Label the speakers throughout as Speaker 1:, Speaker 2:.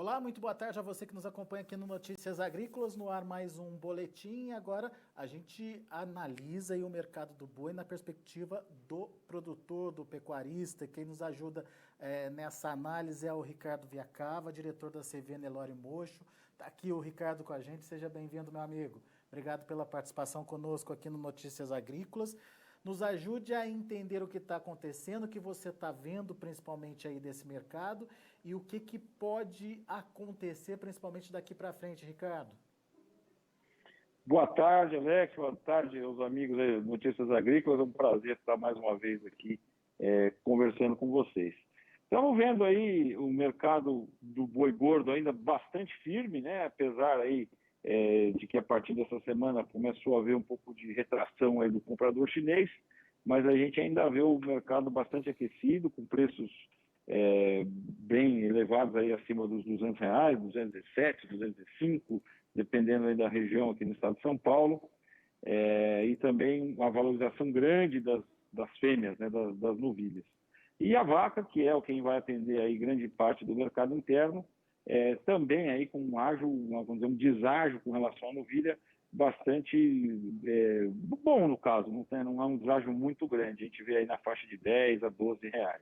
Speaker 1: Olá, muito boa tarde a você que nos acompanha aqui no Notícias Agrícolas, no ar mais um boletim. Agora a gente analisa aí o mercado do boi na perspectiva do produtor, do pecuarista. Quem nos ajuda nessa análise é o Ricardo Viacava, diretor da CV Nelore Mocho. Está aqui o Ricardo com a gente, seja bem-vindo, meu amigo. Obrigado pela participação conosco aqui no Notícias Agrícolas. Nos ajude a entender o que está acontecendo, o que você está vendo, principalmente aí desse mercado, e o que pode acontecer, principalmente daqui para frente, Ricardo.
Speaker 2: Boa tarde, Alex. Boa tarde aos amigos do Notícias Agrícolas. É um prazer estar mais uma vez aqui conversando com vocês. Estamos vendo aí o mercado do boi gordo ainda bastante firme, né? Apesar aí de que a partir dessa semana começou a haver um pouco de retração aí do comprador chinês, mas a gente ainda vê o mercado bastante aquecido, com preços bem elevados aí acima dos R$200, 207, 205, dependendo aí da região aqui no estado de São Paulo, e também uma valorização grande das fêmeas, né, das novilhas. E a vaca, que é quem vai atender aí grande parte do mercado interno, também aí com vamos dizer, um deságio com relação à novilha bastante bom no caso, não é um deságio muito grande, a gente vê aí na faixa de 10 a 12 reais.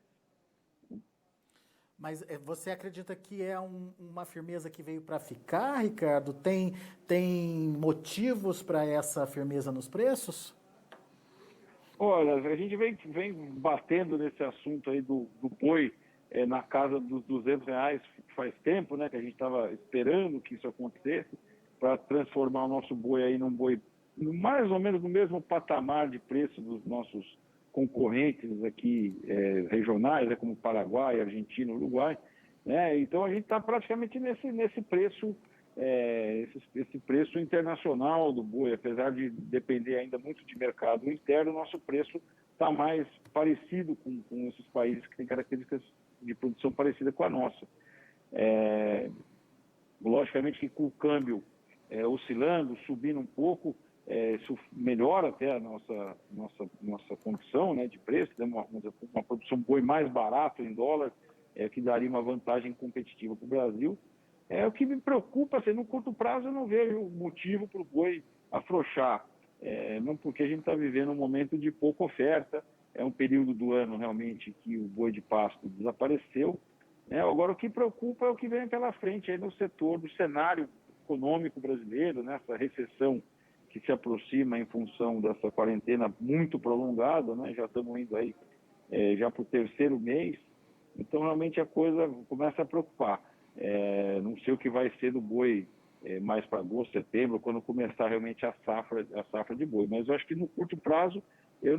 Speaker 1: Mas você acredita que é uma firmeza que veio para ficar, Ricardo? Tem motivos para essa firmeza nos preços?
Speaker 2: Olha, a gente vem batendo nesse assunto aí do boi na casa dos R$200 faz tempo, né, que a gente estava esperando que isso acontecesse para transformar o nosso boi aí num boi mais ou menos no mesmo patamar de preço dos nossos concorrentes aqui regionais, como Paraguai, Argentina, Uruguai, né? Então a gente está praticamente nesse preço, esse preço internacional do boi, apesar de depender ainda muito de mercado interno, o nosso preço está mais parecido com esses países que têm características de produção parecida com a nossa. Logicamente que com o câmbio oscilando, subindo um pouco, isso melhora até a nossa condição, né, de preço, né, uma produção boi mais barato em dólar, que daria uma vantagem competitiva para o Brasil. O que me preocupa, assim, no curto prazo eu não vejo motivo para o boi afrouxar, não porque a gente está vivendo um momento de pouca oferta, é um período do ano realmente que o boi de pasto desapareceu. Agora o que preocupa é o que vem pela frente aí no setor do cenário econômico brasileiro, nessa recessão que se aproxima em função dessa quarentena muito prolongada, né? Já estamos indo aí já para o terceiro mês, então realmente a coisa começa a preocupar. Não sei o que vai ser do boi mais para agosto, setembro, quando começar realmente a safra de boi, mas eu acho que no curto prazo eu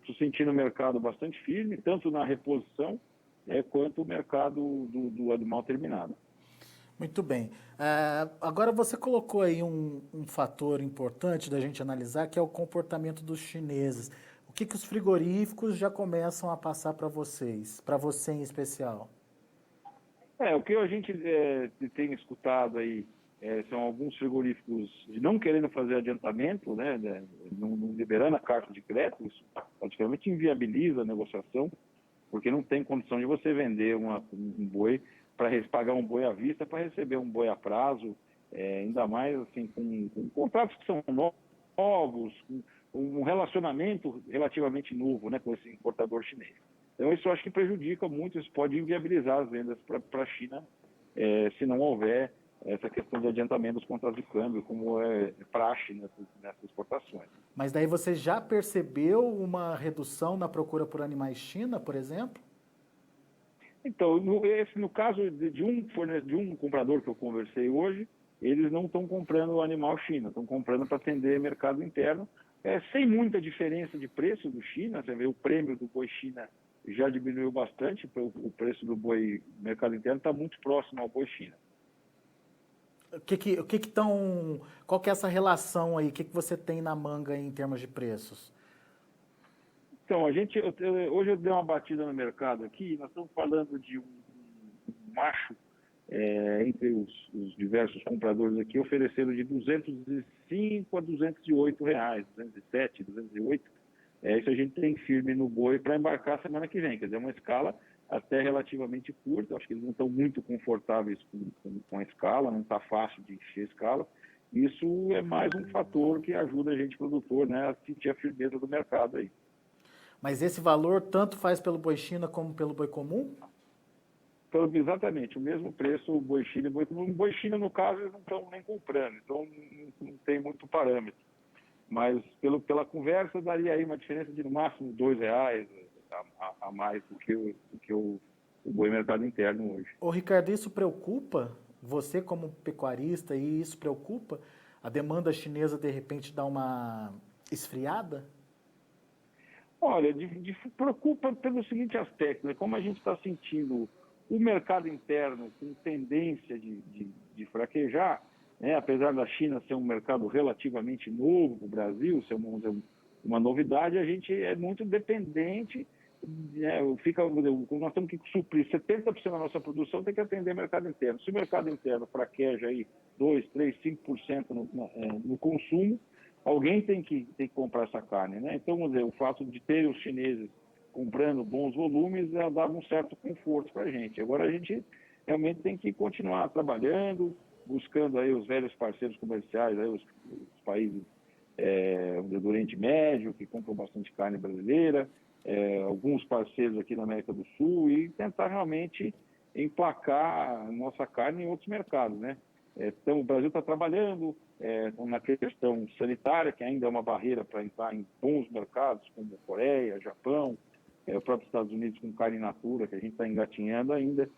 Speaker 2: estou sentindo o mercado bastante firme, tanto na reposição quanto o mercado do animal terminado.
Speaker 1: Muito bem. Agora você colocou aí um fator importante da gente analisar, que é o comportamento dos chineses. O que os frigoríficos já começam a passar para vocês, para você em especial?
Speaker 2: O que a gente tem escutado aí são alguns frigoríficos não querendo fazer adiantamento, né, não liberando a carta de crédito, isso praticamente inviabiliza a negociação, porque não tem condição de você vender um boi para pagar um boi à vista para receber um boi a prazo, ainda mais assim com contratos que são novos, com um relacionamento relativamente novo, né, com esse importador chinês. Então isso eu acho que prejudica muito, isso pode inviabilizar as vendas para a China, se não houver essa questão de adiantamento dos contratos de câmbio, como é praxe nessas exportações.
Speaker 1: Mas daí você já percebeu uma redução na procura por animais China, por exemplo?
Speaker 2: Então, no caso de um comprador que eu conversei hoje, eles não estão comprando o animal China, estão comprando para atender mercado interno, sem muita diferença de preço do China. Você vê, o prêmio do boi China já diminuiu bastante, o preço do boi mercado interno está muito próximo ao boi China.
Speaker 1: Qual que é essa relação aí? O que você tem na manga aí em termos de preços?
Speaker 2: Então, hoje eu dei uma batida no mercado aqui, nós estamos falando de um macho entre os diversos compradores aqui, oferecendo de 205 a 208 reais, 207, 208. Isso a gente tem firme no boi para embarcar semana que vem, quer dizer, uma escala até relativamente curta. Acho que eles não estão muito confortáveis com a escala, não está fácil de encher a escala. Isso é mais um fator que ajuda a gente, produtor, né, a sentir a firmeza do mercado aí.
Speaker 1: Mas esse valor tanto faz pelo boi China como pelo boi comum?
Speaker 2: Então, exatamente, o mesmo preço, o boi China e o boi comum. O boi China, no caso, eles não estão nem comprando, então não tem muito parâmetro. Mas pela conversa, daria aí uma diferença de no máximo R$ 2 a mais do que o boi mercado interno hoje.
Speaker 1: Ô Ricardo, isso preocupa você como pecuarista e isso preocupa? A demanda chinesa de repente dá uma esfriada?
Speaker 2: Olha, preocupa pelo seguinte aspecto, né? Como a gente está sentindo o mercado interno com tendência de fraquejar, né? Apesar da China ser um mercado relativamente novo para o Brasil, ser uma novidade, a gente é muito dependente, né? Nós temos que suprir 70% da nossa produção, tem que atender o mercado interno. Se o mercado interno fraqueja aí 2, 3, 5% no consumo, alguém tem que comprar essa carne, né? Então, vamos dizer, o fato de ter os chineses comprando bons volumes dá um certo conforto para a gente. Agora, a gente realmente tem que continuar trabalhando, buscando aí os velhos parceiros comerciais, aí os países do Oriente Médio, que compram bastante carne brasileira, alguns parceiros aqui na América do Sul, e tentar realmente emplacar a nossa carne em outros mercados, né? Então, o Brasil está trabalhando na questão sanitária, que ainda é uma barreira para entrar em bons mercados, como Coreia, Japão, o próprio Estados Unidos com carne in natura, que a gente está engatinhando ainda.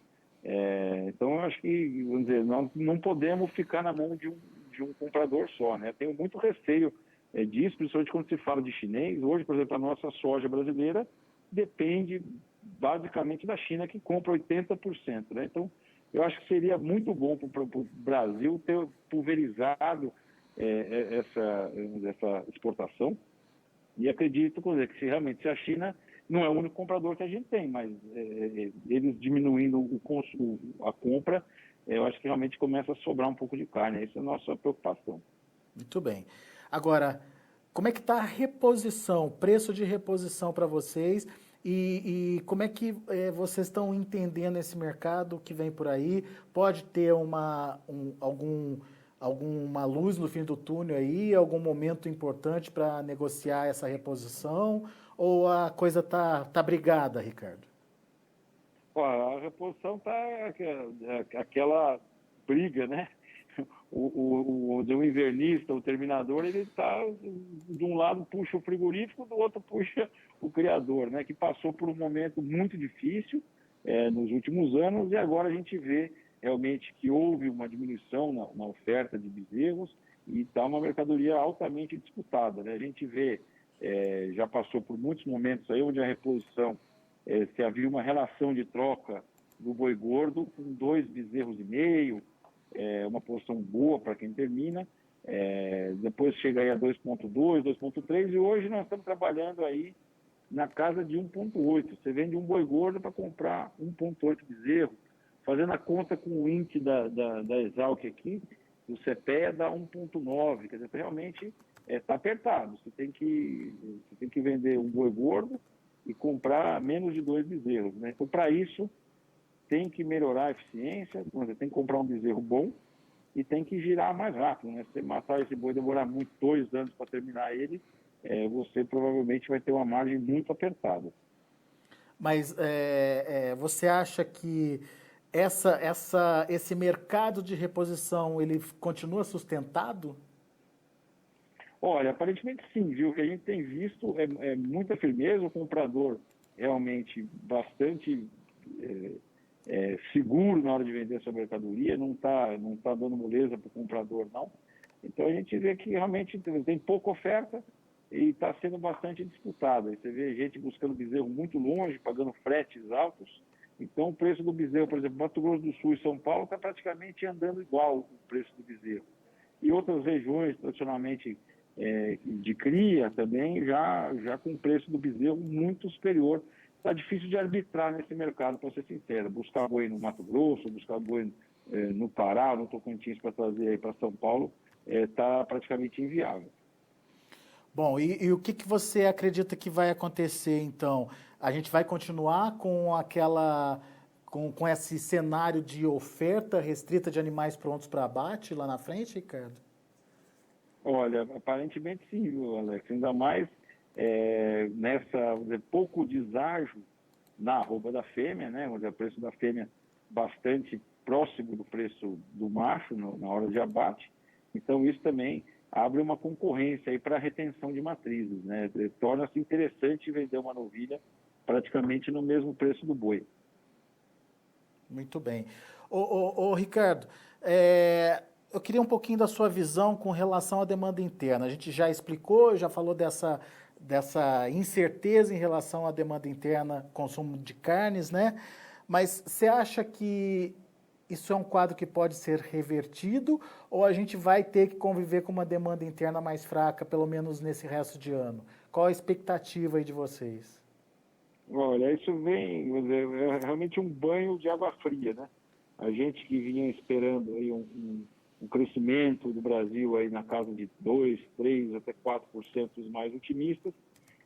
Speaker 2: Então, eu acho que, vamos dizer, nós não podemos ficar na mão de um comprador só, né? Tenho muito receio disso, principalmente quando se fala de chinês. Hoje, por exemplo, a nossa soja brasileira depende basicamente da China, que compra 80%, né? Então, eu acho que seria muito bom para o Brasil ter pulverizado essa exportação. E acredito, por exemplo, que se a China não é o único comprador que a gente tem, mas eles diminuindo a compra, eu acho que realmente começa a sobrar um pouco de carne. Essa é a nossa preocupação.
Speaker 1: Muito bem. Agora, como é que está a reposição, preço de reposição para vocês e como é que vocês estão entendendo esse mercado que vem por aí? Pode ter alguma luz no fim do túnel aí, algum momento importante para negociar essa reposição? Ou a coisa tá brigada, Ricardo?
Speaker 2: A reposição está aquela briga, né? O invernista, o terminador, ele está, de um lado puxa o frigorífico, do outro puxa o criador, né? Que passou por um momento muito difícil nos últimos anos, e agora a gente vê realmente que houve uma diminuição na oferta de bezerros e está uma mercadoria altamente disputada, né? A gente vê, já passou por muitos momentos aí onde a reposição, se havia uma relação de troca do boi gordo com 2,5 bezerros, uma posição boa para quem termina, depois chega aí a 2,2, 2,3, e hoje nós estamos trabalhando aí na casa de 1,8. Você vende um boi gordo para comprar 1,8 bezerro, fazendo a conta com o índice da Exalc aqui, do CPEA dá 1,9, quer dizer, realmente está apertado. Você tem que vender um boi gordo e comprar menos de 2 bezerros, né? Então, para isso, tem que melhorar a eficiência, você tem que comprar um bezerro bom e tem que girar mais rápido, né? Se você matar esse boi, demorar 2 anos para terminar ele, você provavelmente vai ter uma margem muito apertada.
Speaker 1: Mas você acha que esse mercado de reposição ele continua sustentado?
Speaker 2: Olha, aparentemente sim, viu? O que a gente tem visto é muita firmeza, o comprador realmente bastante seguro na hora de vender essa mercadoria, não tá dando moleza para o comprador, não. Então a gente vê que realmente tem pouca oferta e está sendo bastante disputada. Você vê gente buscando bezerro muito longe, pagando fretes altos. Então o preço do bezerro, por exemplo, Mato Grosso do Sul e São Paulo está praticamente andando igual o preço do bezerro. E outras regiões, tradicionalmente de cria também, já com o preço do bezerro muito superior. Está difícil de arbitrar nesse mercado, para ser sincero. Buscar boi no Mato Grosso, buscar boi no Pará, no Tocantins, para trazer aí para São Paulo, está praticamente inviável.
Speaker 1: Bom, e o que você acredita que vai acontecer, então? A gente vai continuar com esse cenário de oferta restrita de animais prontos para abate lá na frente, Ricardo?
Speaker 2: Olha, aparentemente sim, viu, Alex? Ainda mais pouco deságio na arroba da fêmea, né? Onde o preço da fêmea bastante próximo do preço do macho na hora de abate. Então, isso também abre uma concorrência aí para a retenção de matrizes, né? Torna-se interessante vender uma novilha praticamente no mesmo preço do boi.
Speaker 1: Muito bem. Ô, Ricardo, eu queria um pouquinho da sua visão com relação à demanda interna. A gente já explicou, já falou dessa incerteza em relação à demanda interna, consumo de carnes, né? Mas você acha que isso é um quadro que pode ser revertido ou a gente vai ter que conviver com uma demanda interna mais fraca, pelo menos nesse resto de ano? Qual a expectativa aí de vocês?
Speaker 2: Olha, isso vem, é realmente um banho de água fria, né? A gente que vinha esperando aí um crescimento do Brasil aí na casa de 2, 3, até 4% os mais otimistas,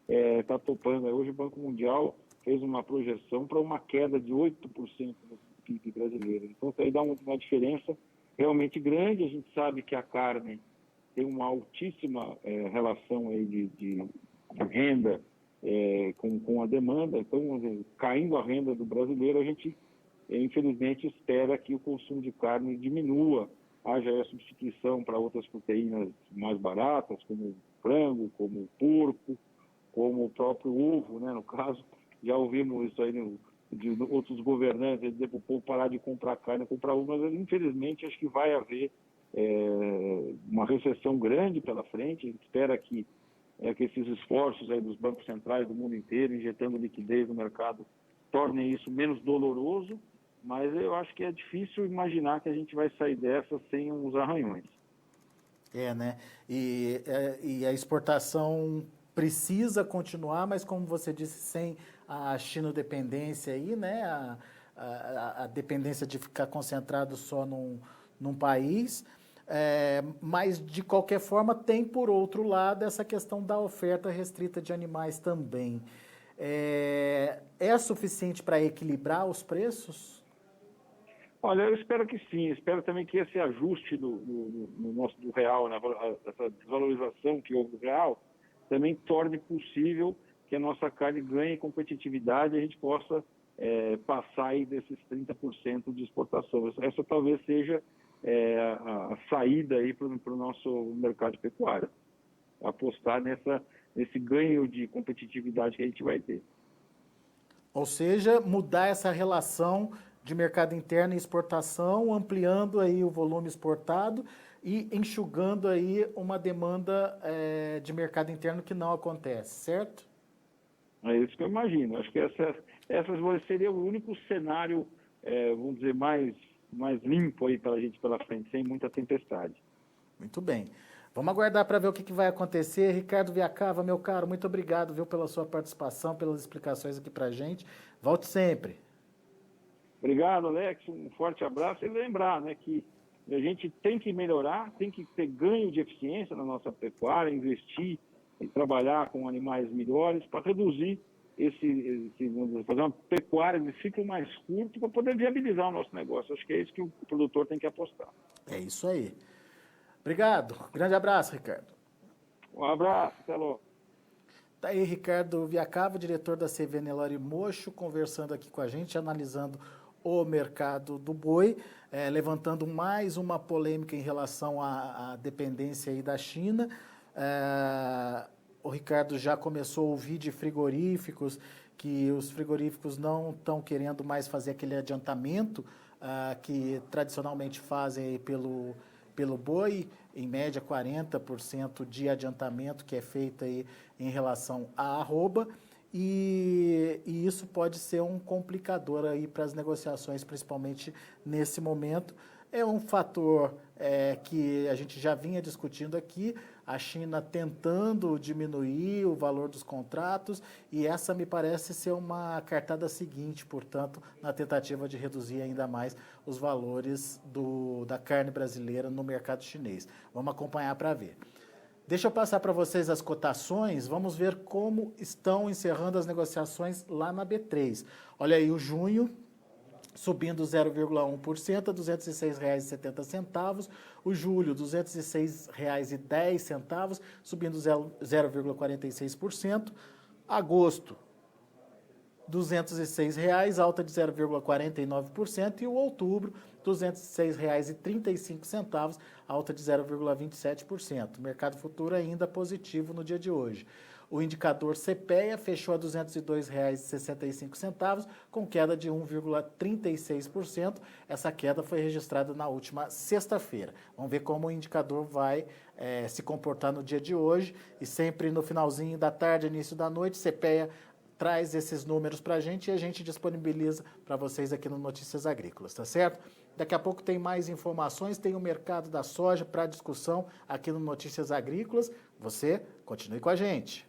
Speaker 2: está topando. Hoje o Banco Mundial fez uma projeção para uma queda de 8% no PIB brasileiro. Então, isso aí dá uma diferença realmente grande. A gente sabe que a carne tem uma altíssima relação aí de renda com a demanda. Então, caindo a renda do brasileiro, a gente, infelizmente, espera que o consumo de carne diminua, haja a substituição para outras proteínas mais baratas, como o frango, como o porco, como o próprio ovo, né? No caso, já ouvimos isso aí de outros governantes, dizer para o povo parar de comprar carne, comprar ovo, mas infelizmente acho que vai haver uma recessão grande pela frente. A gente espera que esses esforços aí dos bancos centrais do mundo inteiro, injetando liquidez no mercado, tornem isso menos doloroso, mas eu acho que é difícil imaginar que a gente vai sair dessa sem uns arranhões.
Speaker 1: Né? E a exportação precisa continuar, mas como você disse, sem a chinodependência aí, né? A dependência de ficar concentrado só num país. Mas, de qualquer forma, tem, por outro lado, essa questão da oferta restrita de animais também. É suficiente para equilibrar os preços?
Speaker 2: Olha, eu espero que sim. Espero também que esse ajuste do real, essa desvalorização que houve do real, também torne possível que a nossa carne ganhe competitividade e a gente possa passar aí desses 30% de exportação. Essa talvez seja a saída aí para o nosso mercado pecuário. Apostar nesse ganho de competitividade que a gente vai ter.
Speaker 1: Ou seja, mudar essa relação de mercado interno e exportação, ampliando aí o volume exportado e enxugando aí uma demanda de mercado interno que não acontece, certo?
Speaker 2: É isso que eu imagino. Acho que essas seria o único cenário, vamos dizer, mais limpo aí para a gente pela frente, sem muita tempestade.
Speaker 1: Muito bem. Vamos aguardar para ver o que vai acontecer. Ricardo Viacava, meu caro, muito obrigado, viu, pela sua participação, pelas explicações aqui para a gente. Volte sempre.
Speaker 2: Obrigado, Alex. Um forte abraço. E lembrar, né, que a gente tem que melhorar, tem que ter ganho de eficiência na nossa pecuária, investir e trabalhar com animais melhores para reduzir fazer uma pecuária de ciclo mais curto para poder viabilizar o nosso negócio. Acho que é isso que o produtor tem que apostar.
Speaker 1: É isso aí. Obrigado. Grande abraço, Ricardo.
Speaker 2: Um abraço. Até logo.
Speaker 1: Tá aí Ricardo Viacava, diretor da CV Nelore Mocho, conversando aqui com a gente, analisando o mercado do boi, levantando mais uma polêmica em relação à dependência aí da China. O Ricardo já começou a ouvir de frigoríficos que os frigoríficos não estão querendo mais fazer aquele adiantamento que tradicionalmente fazem pelo boi, em média 40% de adiantamento que é feito aí em relação à arroba, e isso pode ser um complicador aí para as negociações, principalmente nesse momento. É um fator que a gente já vinha discutindo aqui, a China tentando diminuir o valor dos contratos, e essa me parece ser uma cartada seguinte, portanto, na tentativa de reduzir ainda mais os valores da carne brasileira no mercado chinês. Vamos acompanhar para ver. Deixa eu passar para vocês as cotações, vamos ver como estão encerrando as negociações lá na B3. Olha aí o junho, subindo 0,1% a R$ 206,70. O julho, R$ 206,10, subindo 0,46%. Agosto, R$ 206,00, alta de 0,49%. E o outubro, R$ 206,35, alta de 0,27%. O mercado futuro ainda positivo no dia de hoje. O indicador CPEA fechou a R$ 202,65, com queda de 1,36%. Essa queda foi registrada na última sexta-feira. Vamos ver como o indicador vai se comportar no dia de hoje. E sempre no finalzinho da tarde, início da noite, CPEA traz esses números para a gente e a gente disponibiliza para vocês aqui no Notícias Agrícolas, tá certo? Daqui a pouco tem mais informações, tem o mercado da soja para discussão aqui no Notícias Agrícolas. Você continue com a gente.